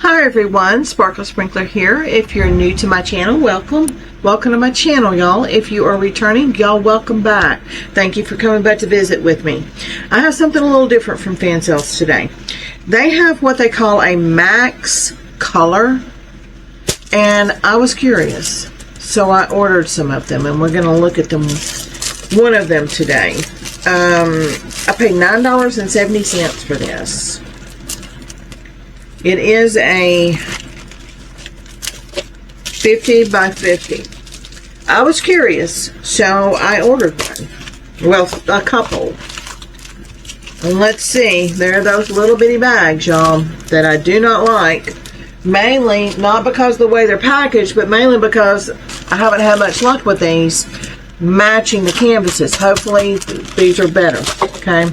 Hi everyone, Sparkle Sprinkler here. If you're new to my channel, welcome. Welcome to my channel, y'all. If you are returning, y'all, welcome back. Thank you for coming back to visit with me. I have something a little different from Fansells today. They have what they call a max color, and I was curious, so I ordered some of them, and we're going to look at them. One of them today. I paid $9.70 for this. It is a 50 by 50. I was curious, so I ordered one. Well, a couple. And let's see, there are those little bitty bags, y'all, that I do not like. Mainly, not because of the way they're packaged, but mainly because I haven't had much luck with these matching the canvases. Hopefully, these are better, okay?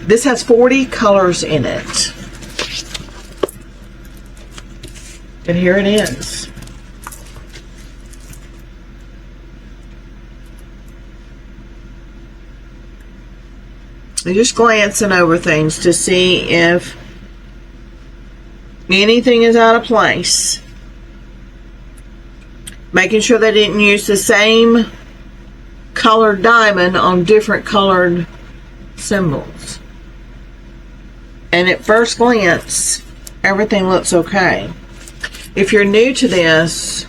This has 40 colors in it. And here it is. I'm just glancing over things to see if anything is out of place. Making sure they didn't use the same colored diamond on different colored symbols. And at first glance, everything looks okay. If you're new to this,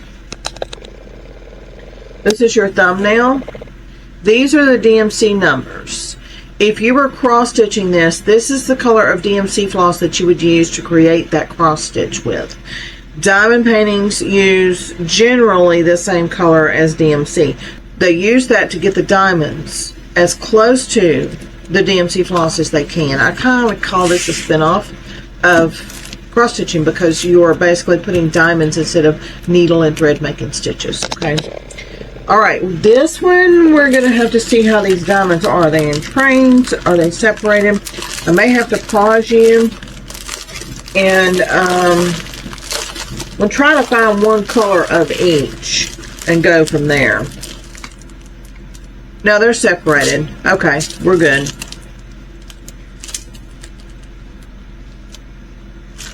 this is your thumbnail. These are the DMC numbers. If you were cross-stitching this, this is the color of DMC floss that you would use to create that cross-stitch with. Diamond paintings use generally the same color as DMC. They use that to get the diamonds as close to the DMC floss as they can. I kind of call this a spin-off of cross-stitching because you are basically putting diamonds instead of needle and thread making stitches. Okay. Alright, this one we're going to have to see how these diamonds are. Are they in trains? Are they separated? I may have to pause you and we'll try to find one color of each and go from there. No, they're separated. Okay, we're good.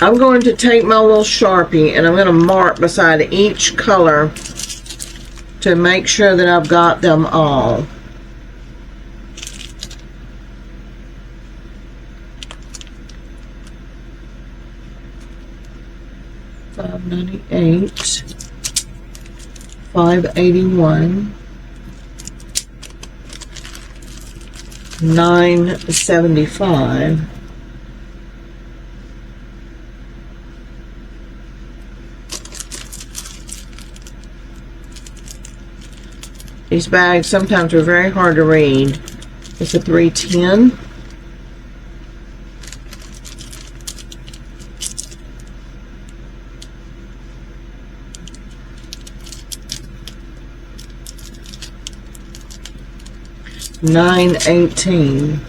I'm going to take my little Sharpie and I'm going to mark beside each color to make sure that I've got them all. $5.98, $5.81, $9.75. These bags sometimes are very hard to read. It's a 310. $9.18.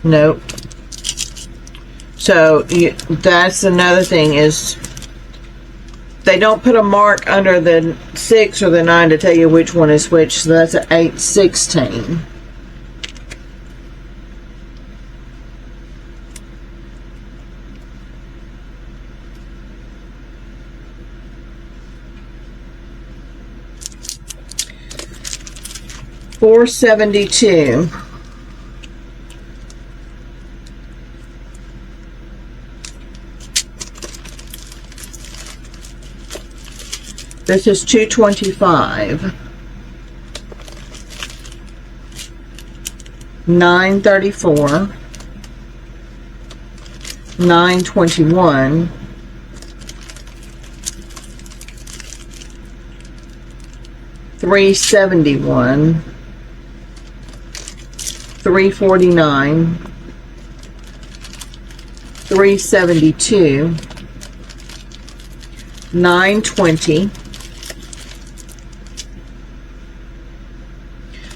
Nope. So that's another thing is they don't put a mark under the 6 or the 9 to tell you which one is which, so that's an 8.16. $4.72. This is $2.25. $9.34. $9.21. $3.71. $3.49. $3.72. $9.20.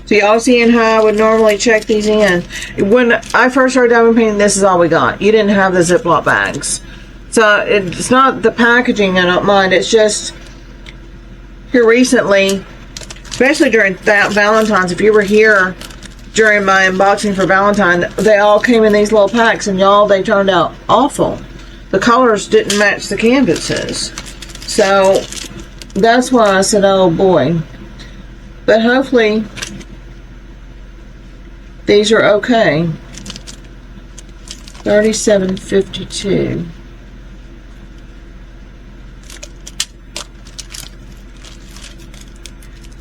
So y'all seeing how I would normally check these in. When I first started diamond painting, this is all we got. You didn't have the Ziploc bags. So it's not the packaging I don't mind. It's just here recently, especially during that Valentine's, if you were here during my unboxing for Valentine, they all came in these little packs, and y'all, they turned out awful. The colors didn't match the canvases. So that's why I said, oh boy. But hopefully these are okay. $37.52.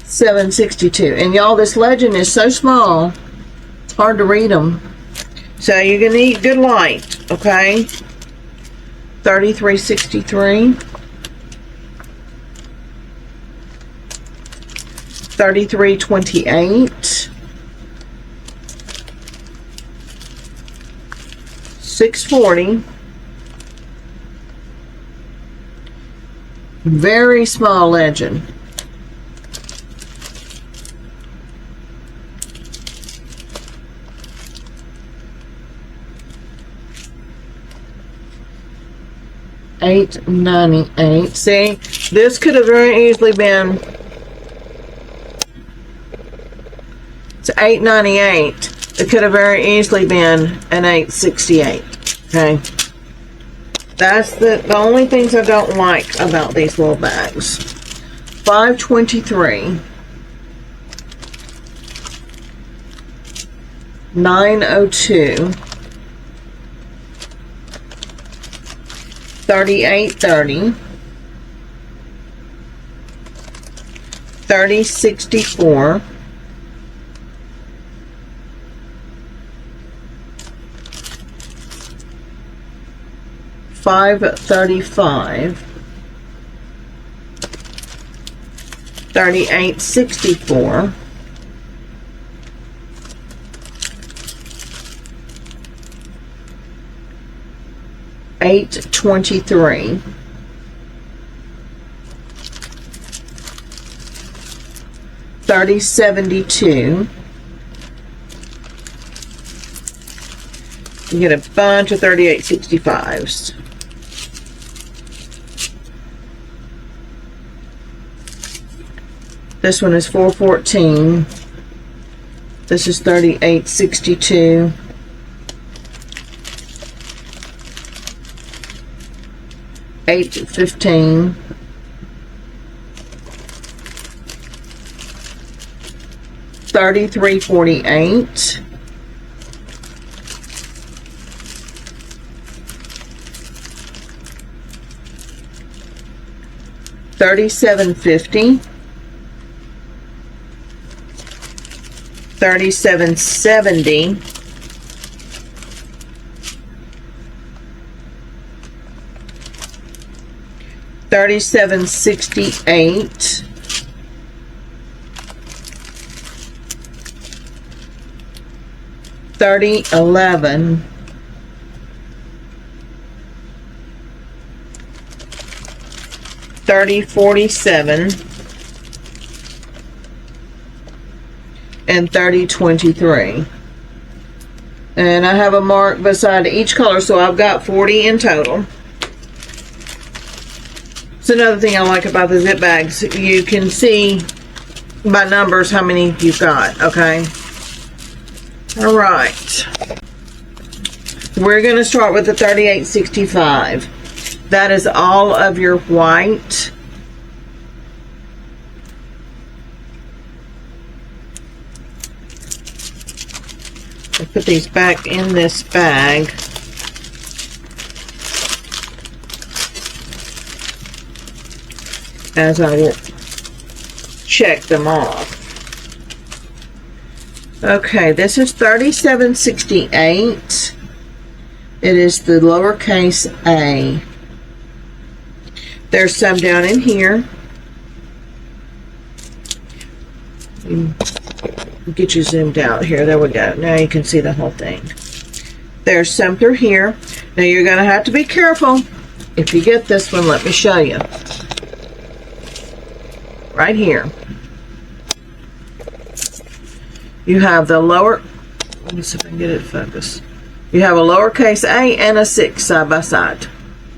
$7.62. And y'all, this legend is so small, it's hard to read them. So you're gonna need good light, okay? $33.63. $33.28. $6.40. Very small legend. $8.98. See, this could have very easily been. It's $8.98. It could have very easily been an $8.68. Okay, that's the only things I don't like about these little bags. $5.23. $9.02. $38.30. $30.64. $5.35. $38.64. $8.23. $30.72. You get a bunch of 38.65s. This one is $4.14. This is $38.62. $8.15. $33.48. $37.50. $37.70. $37.68. $30.11. $30.47. and $30.23. And I have a mark beside each color, so I've got 40 in total. It's another thing I like about the zip bags. You can see by numbers how many you've got, okay? All right. We're going to start with the 38.65. That is all of your white. I'll put these back in this bag. As I will check them off. Okay, this is 37.68. It is the lowercase a. There's some down in here. Get you zoomed out here. There we go. Now you can see the whole thing. There's some through here. Now you're going to have to be careful. If you get this one, let me show you. Right here. You have the lower, let me see if I can get it focused. You have a lowercase a and a 6 side by side.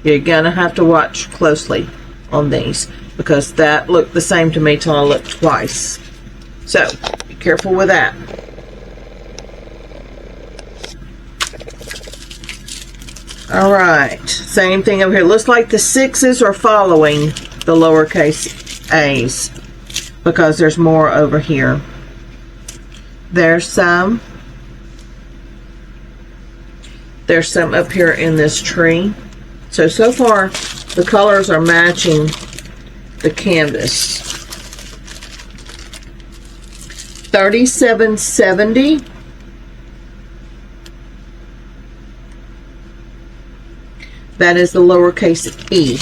You're going to have to watch closely on these because that looked the same to me till I looked twice. So, be careful with that. All right, same thing over here. Looks like the 6s are following the lowercase a's because there's more over here. There's some. There's some up here in this tree. So far, the colors are matching the canvas. 3770. That is the lowercase e.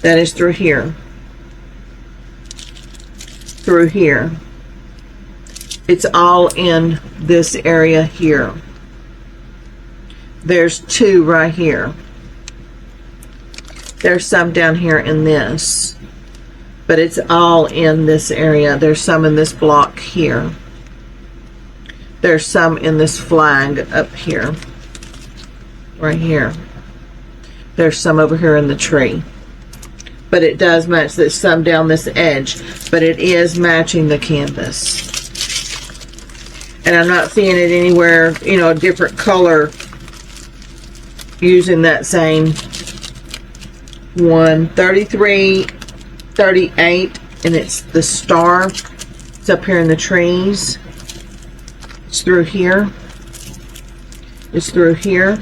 That is through here. Through here. It's all in this area here. There's 2 right here. There's some down here in this. But it's all in this area. There's some in this block here. There's some in this flag up here. Right here. There's some over here in the tree. But it does match. There's some down this edge. But it is matching the canvas. And I'm not seeing it anywhere, you know, a different color using that same one. 33, 38, and it's the star. It's up here in the trees. It's through here. It's through here.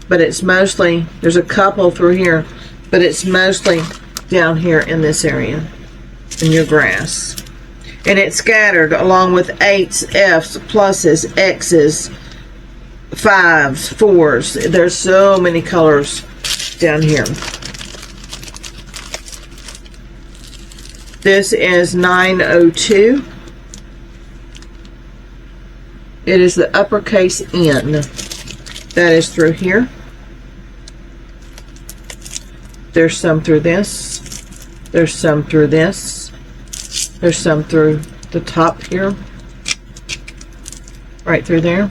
But it's mostly, there's a couple through here, but it's mostly down here in this area, in your grass. And it's scattered along with 8s, F's, pluses, X's, 5s, 4s. There's so many colors down here. This is 902. It is the uppercase N. That is through here. There's some through this. There's some through this. There's some through the top here. Right through there.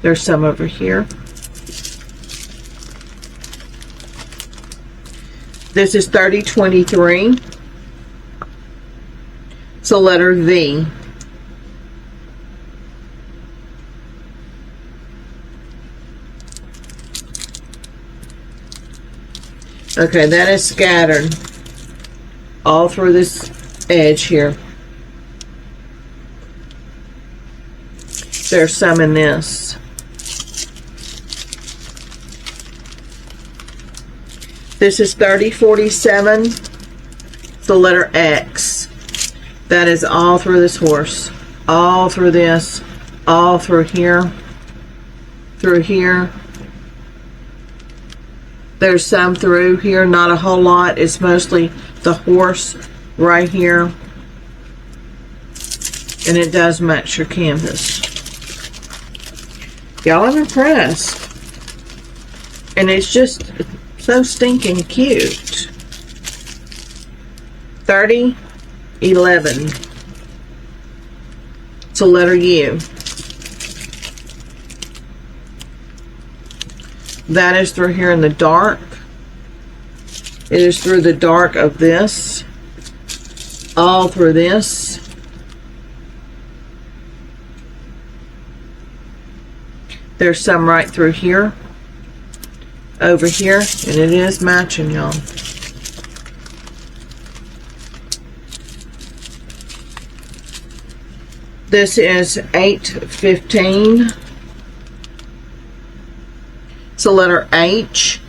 There's some over here. This is 3023. It's a letter V. Okay, that is scattered all through this edge here. There's some in this. This is 3047. It's the letter X. That is all through this horse. All through this. All through here. Through here. There's some through here, not a whole lot. It's mostly the horse right here. And it does match your canvas. Y'all, I'm impressed. And it's just so stinking cute. 3011. It's a letter U. That is through here in the dark. It is through the dark of this. All through this. There's some right through here. Over here. And it is matching, y'all. This is 815. It's a letter H.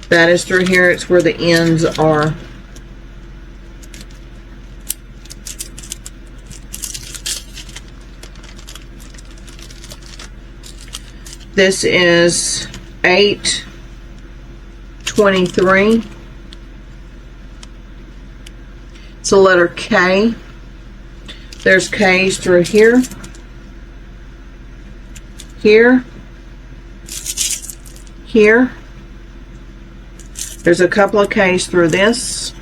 That is through here. It's where the ends are. This is 823. It's a letter K. There's K's through here. Here. Here. There's a couple of K's through this.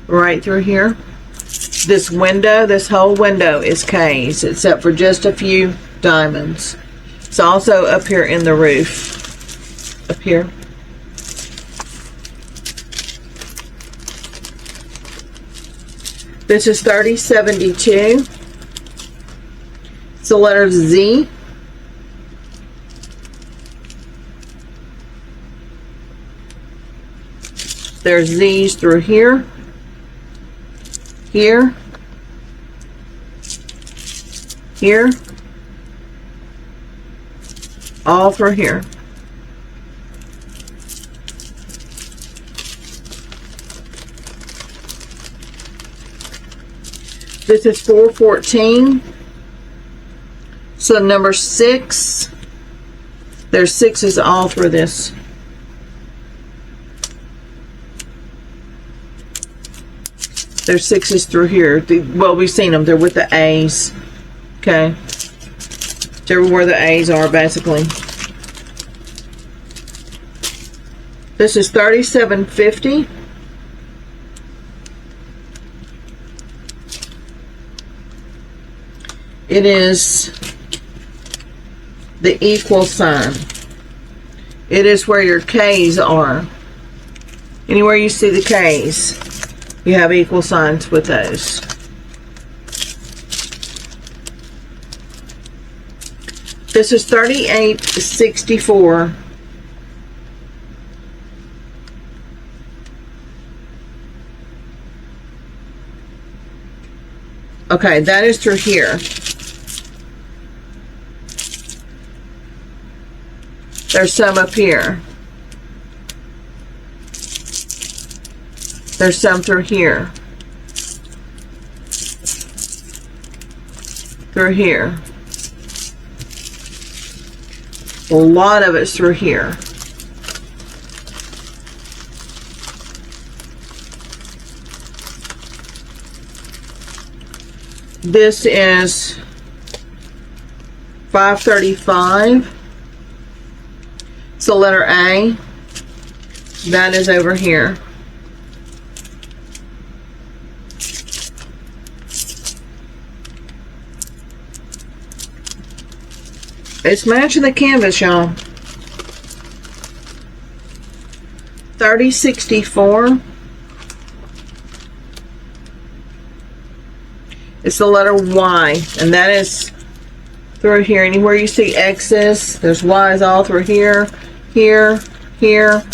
Right through here. This window, this whole window is K's, except for just a few diamonds. It's also up here in the roof. Up here. This is 3072. the letter Z. There's Z's through here, here, here, all through here. This is 414. So number 6, there's 6's all through this. There's 6's through here. Well, we've seen them. They're with the A's. Okay. It's everywhere the A's are, basically. This is 3750. It is the equal sign. It is where your K's are. Anywhere you see the K's, you have equal signs with those. This is 3864. Okay, that is through here. There's some up here. There's some through here. Through here. A lot of it's through here. This is 535. It's the letter A. That is over here. It's matching the canvas, y'all. 3064. It's the letter Y, and that is through here. Anywhere you see X's, there's Y's all through here, here, here.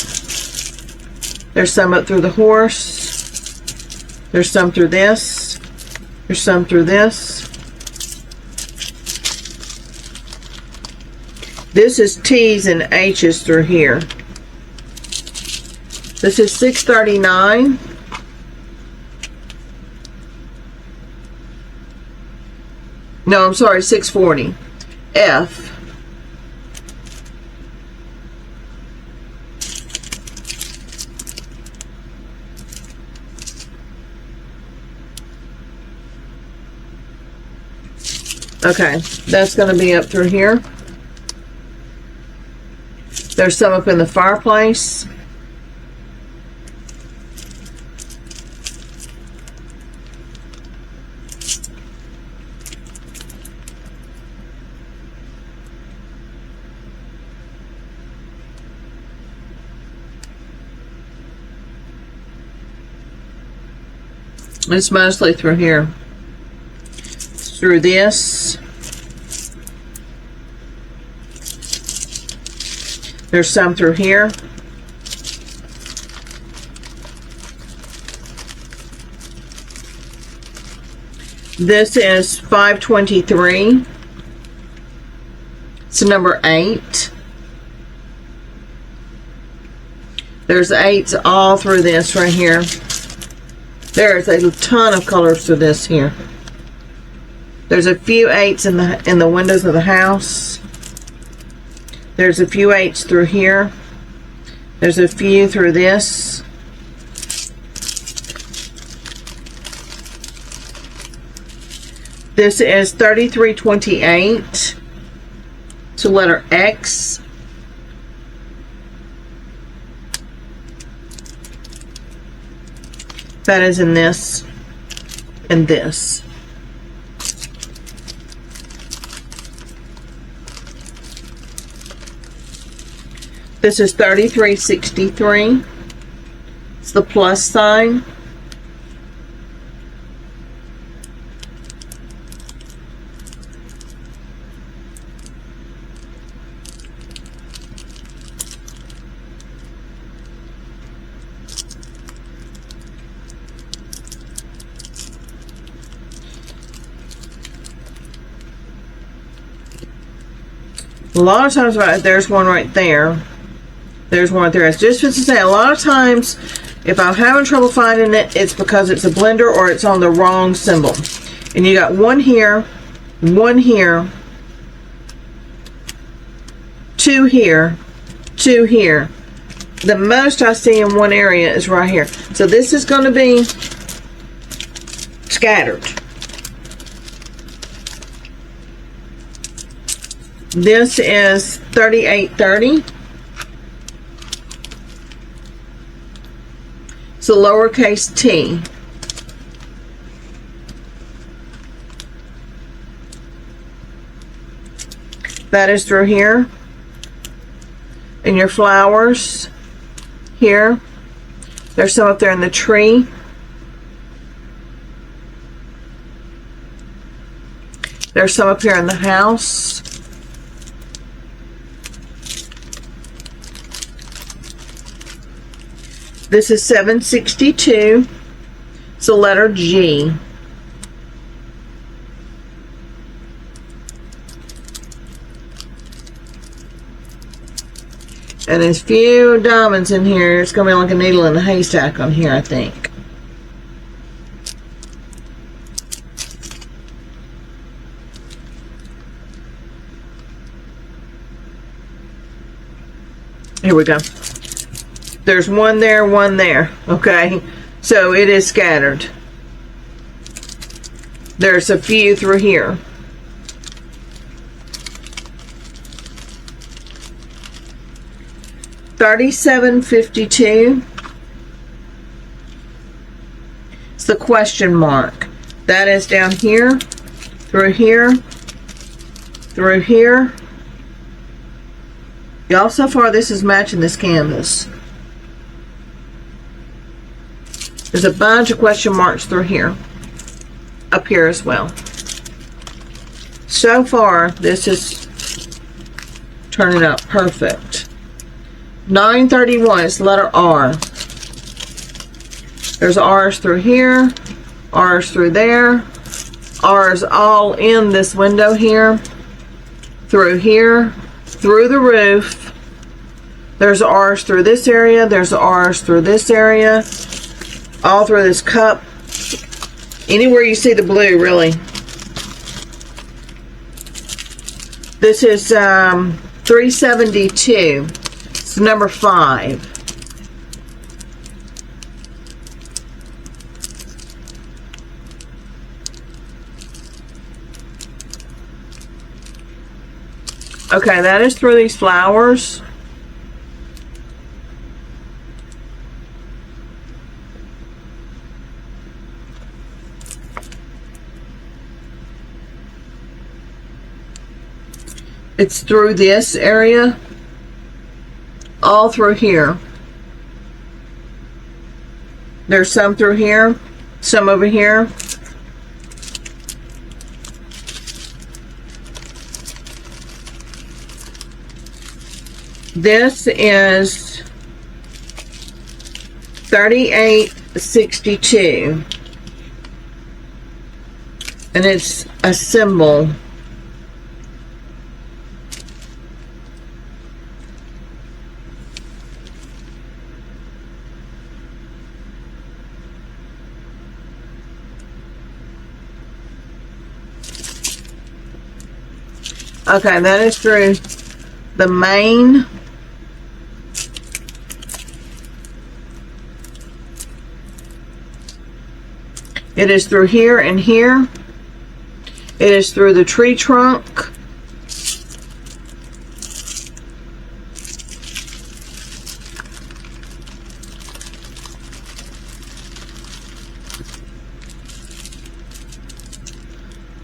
There's some up through the horse. There's some through this. There's some through this. This is T's and H's through here. This is 639. No, I'm sorry, 640. F. Okay, that's going to be up through here. There's some up in the fireplace. It's mostly through here. Through this. There's some through here. This is 523. It's number 8. There's 8s all through this right here. There's a ton of colors through this here. There's a few 8s in the windows of the house. There's a few 8s through here. There's a few through this. This is 3328. It's a letter X. That is in this and this. This is 3363. It's the plus sign. A lot of times, there's one right there. There's one right there. It's just to say, a lot of times, if I'm having trouble finding it, it's because it's a blender or it's on the wrong symbol. And you got one here, two here, two here. The most I see in one area is right here. So this is going to be scattered. This is 3830. It's a lowercase t. That is through here. And your flowers here. There's some up there in the tree. There's some up here in the house. This is 762. It's the letter G. And there's few diamonds in here. It's going to be like a needle in a haystack on here, I think. Here we go. There's one there, one there. Okay, so it is scattered. There's a few through here. $37.52. It's the question mark. That is down here, through here, through here. Y'all, so far this is matching this canvas. There's a bunch of question marks through here, up here as well. So far, this is turning out perfect. 931 is letter R. There's R's through here, R's through there, R's all in this window here, through the roof. There's R's through this area, there's R's through this area, all through this cup. Anywhere you see the blue, really. This is 372. It's number 5. Okay, that is through these flowers. It's through this area, all through here. There's some through here, some over here. This is 3862, and it's a symbol. Okay, that is through the main. It is through here and here. It is through the tree trunk.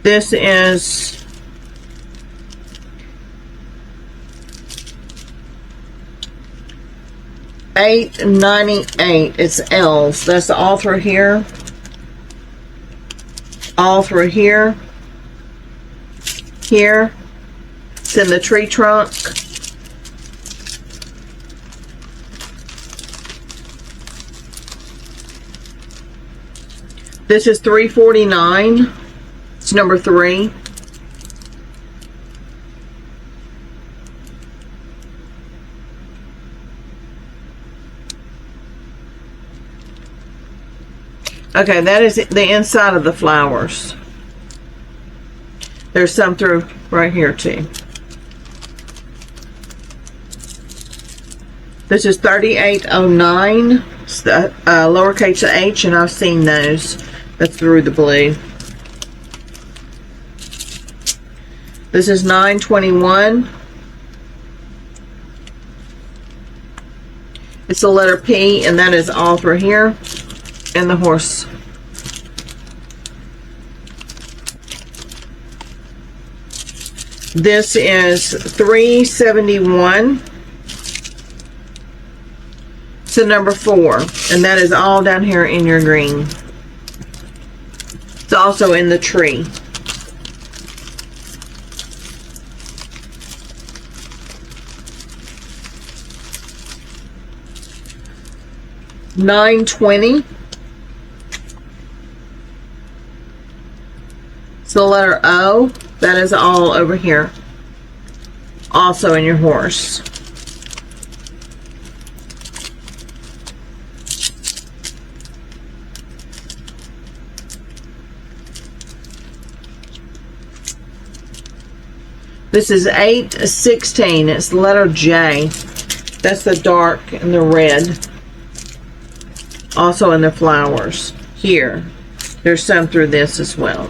This is $8.98. It's L's. That's all through here. All through here. Here. It's in the tree trunk. This is $3.49. It's number 3. Okay, that is the inside of the flowers. There's some through right here too. This is 3809. It's the lowercase h, and I've seen those. That's through the blue. This is 921. It's the letter P, and that is all through here. And the horse. This is 371. It's the number 4, and that is all down here in your green. It's also in the tree. $9.20. It's the letter O. That is all over here. Also in your horse. This is 816. It's the letter J. That's the dark and the red. Also in the flowers. Here. There's some through this as well.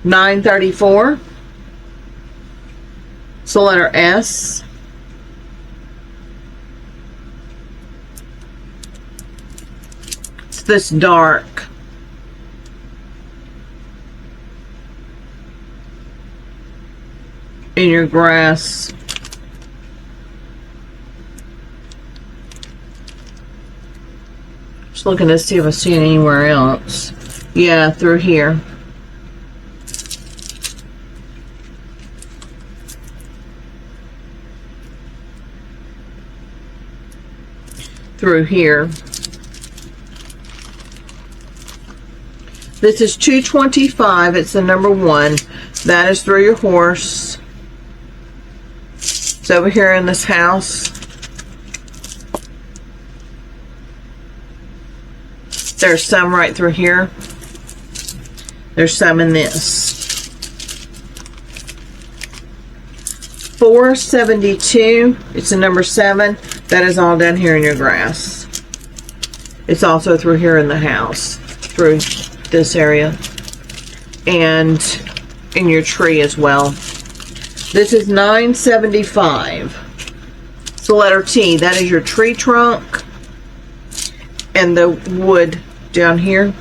934. It's the letter S. It's this dark. In your grass. Just looking to see if I see it anywhere else. Yeah, through here. Through here. This is 225. It's the number 1. That is through your horse. It's over here in this house. There's some right through here. There's some in this. 472. It's the number 7. That is all down here in your grass. It's also through here in the house. Through this area. And in your tree as well. This is 975. It's the letter T. That is your tree trunk. And the wood down here.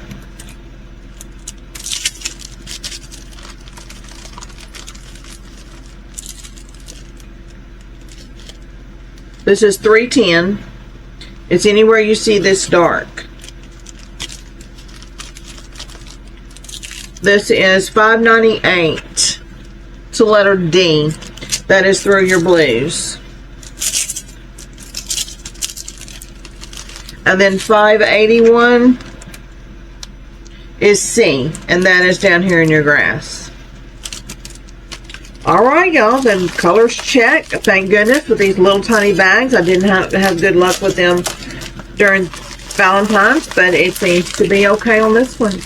This is 310. It's anywhere you see this dark. This is 598. It's the letter D. That is through your blues. And then 581 is C, and that is down here in your grass. Alright, y'all, then colors check. Thank goodness with these little tiny bags. I didn't have good luck with them during Valentine's, but it seems to be okay on this one.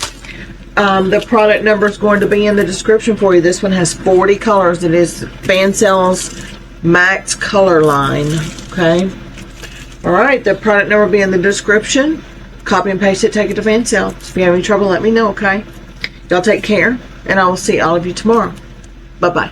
The product number is going to be in the description for you. This one has 40 colors. It is Fansells Max Color Line. Okay. Alright, the product number will be in the description. Copy and paste it, take it to Fansells. If you have any trouble, let me know, okay? Y'all take care, and I will see all of you tomorrow. Bye-bye.